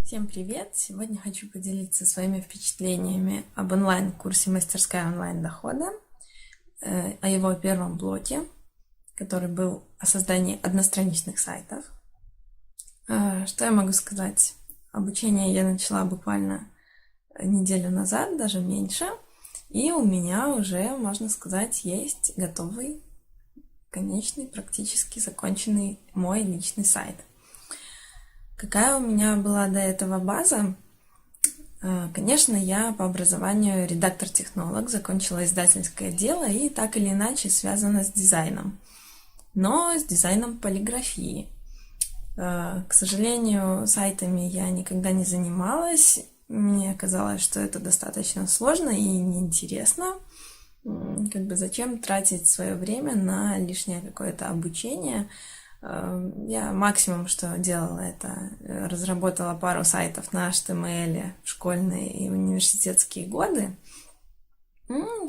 Всем привет! Сегодня хочу поделиться своими впечатлениями об онлайн-курсе «Мастерская онлайн-дохода», о его первом блоке, который был о создании одностраничных сайтов. Что я могу сказать? Обучение я начала буквально неделю назад, даже меньше, и у меня уже, можно сказать, есть готовый, конечный, практически законченный мой личный сайт. Какая у меня была до этого база? Конечно, я по образованию редактор-технолог, закончила издательское дело и так или иначе связана с дизайном. Но с дизайном полиграфии. К сожалению, сайтами я никогда не занималась. Мне казалось, что это достаточно сложно и неинтересно. Зачем тратить свое время на лишнее какое-то обучение? Я максимум, что делала, это разработала пару сайтов на HTML в школьные и университетские годы.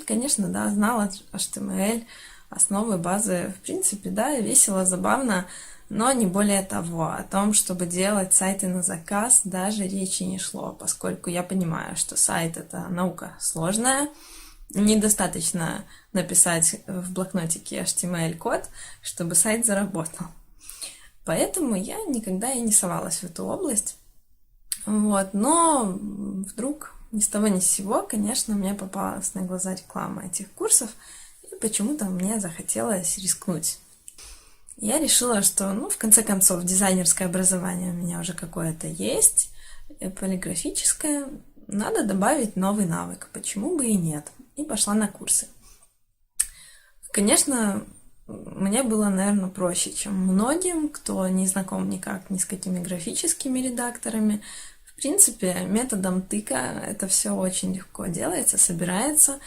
Конечно, да, знала HTML, основы, базы, в принципе, да, весело, забавно, но не более того. О том, чтобы делать сайты на заказ, даже речи не шло, поскольку я понимаю, что сайт — это наука сложная. Недостаточно написать в блокнотике HTML-код, чтобы сайт заработал. Поэтому я никогда и не совалась в эту область. Но вдруг ни с того ни с сего, конечно, мне попалась на глаза реклама этих курсов, и почему-то мне захотелось рискнуть. Я решила, что, в конце концов, дизайнерское образование у меня уже какое-то есть, полиграфическое, надо добавить новый навык, почему бы и нет, и пошла на курсы. Конечно, мне было, наверное, проще, чем многим, кто не знаком никак ни с какими графическими редакторами. В принципе, методом тыка это все очень легко делается, собирается.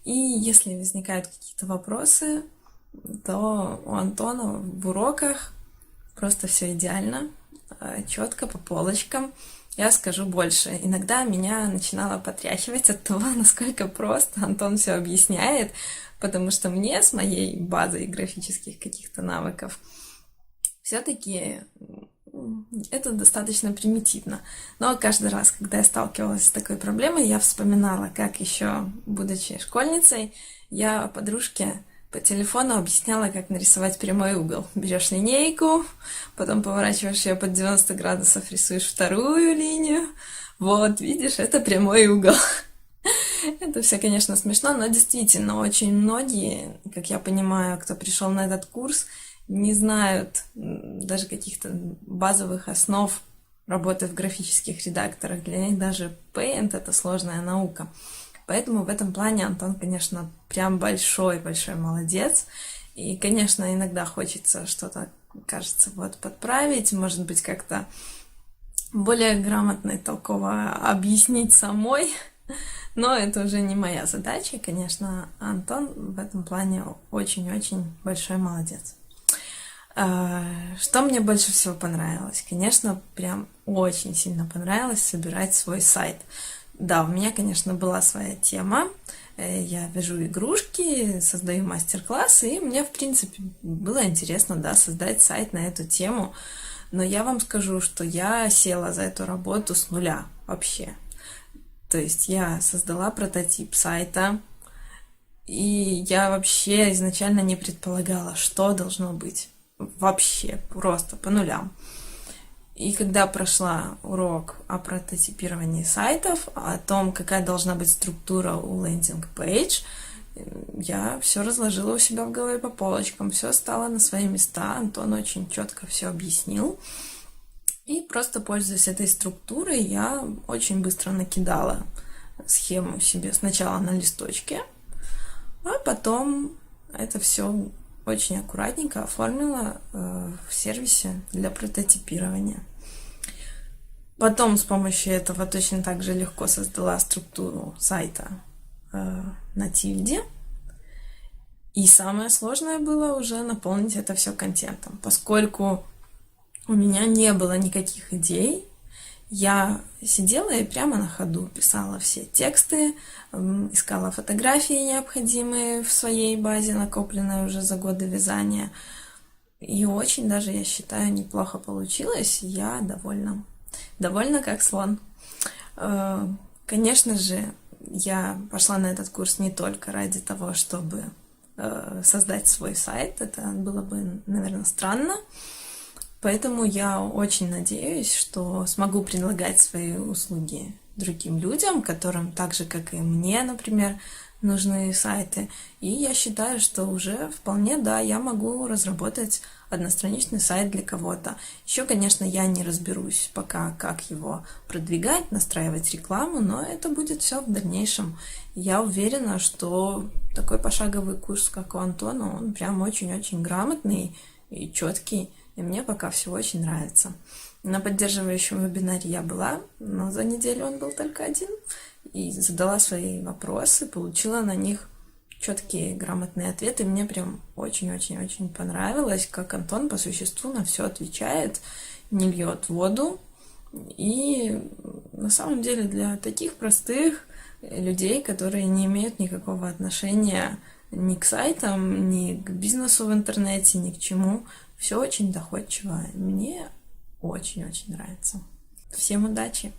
И если возникают какие-то вопросы, то у Антона в уроках просто все идеально, четко, по полочкам. Я скажу больше. Иногда меня начинало потряхивать от того, насколько просто Антон все объясняет, потому что мне с моей базой графических каких-то навыков все-таки это достаточно примитивно. Но каждый раз, когда я сталкивалась с такой проблемой, я вспоминала, как еще, будучи школьницей, я подружке по телефону объясняла, как нарисовать прямой угол. Берешь линейку, потом поворачиваешь ее под 90 градусов, рисуешь вторую линию. Вот, видишь, это прямой угол. Это все, конечно, смешно, но действительно очень многие, как я понимаю, кто пришел на этот курс, не знают даже каких-то базовых основ работы в графических редакторах. Для них даже Paint — это сложная наука. Поэтому в этом плане Антон, конечно, прям большой-большой молодец. И, конечно, иногда хочется что-то, кажется, подправить, может быть, как-то более грамотно и толково объяснить самой. Но это уже не моя задача, конечно. Антон в этом плане очень-очень большой молодец. Что мне больше всего понравилось? Конечно, прям очень сильно понравилось собирать свой сайт. Да, у меня, конечно, была своя тема. Я вяжу игрушки, создаю мастер-классы, и мне, в принципе, было интересно, да, создать сайт на эту тему. Но я вам скажу, что я села за эту работу с нуля вообще. То есть я создала прототип сайта, и я вообще изначально не предполагала, что должно быть. Вообще, просто по нулям. И когда прошла урок о прототипировании сайтов, о том, какая должна быть структура у лендинг-пейдж, я все разложила у себя в голове по полочкам, все стало на свои места, Антон очень четко все объяснил. И просто, пользуясь этой структурой, я очень быстро накидала схему себе сначала на листочке, а потом это все очень аккуратненько оформила в сервисе для прототипирования. Потом с помощью этого точно так же легко создала структуру сайта на тильде. И самое сложное было уже наполнить это все контентом, поскольку у меня не было никаких идей, Я сидела и прямо на ходу писала все тексты, искала фотографии необходимые в своей базе, накопленной уже за годы вязания. И очень даже, я считаю, неплохо получилось. Я довольна. Довольна как слон. Конечно же, я пошла на этот курс не только ради того, чтобы создать свой сайт. Это было бы, наверное, странно. Поэтому я очень надеюсь, что смогу предлагать свои услуги другим людям, которым так же, как и мне, например, нужны сайты. И я считаю, что уже вполне, да, я могу разработать одностраничный сайт для кого-то. Еще, конечно, я не разберусь пока, как его продвигать, настраивать рекламу, но это будет все в дальнейшем. Я уверена, что такой пошаговый курс, как у Антона, он прям очень-очень грамотный и четкий, и мне пока все очень нравится. На поддерживающем вебинаре я была, но за неделю он был только один, и задала свои вопросы, получила на них четкие, грамотные ответы. Мне прям очень-очень-очень понравилось, как Антон по существу на все отвечает, не льет воду. И на самом деле для таких простых людей, которые не имеют никакого отношения ни к сайтам, ни к бизнесу в интернете, ни к чему, все очень доходчиво. Мне очень-очень нравится. Всем удачи!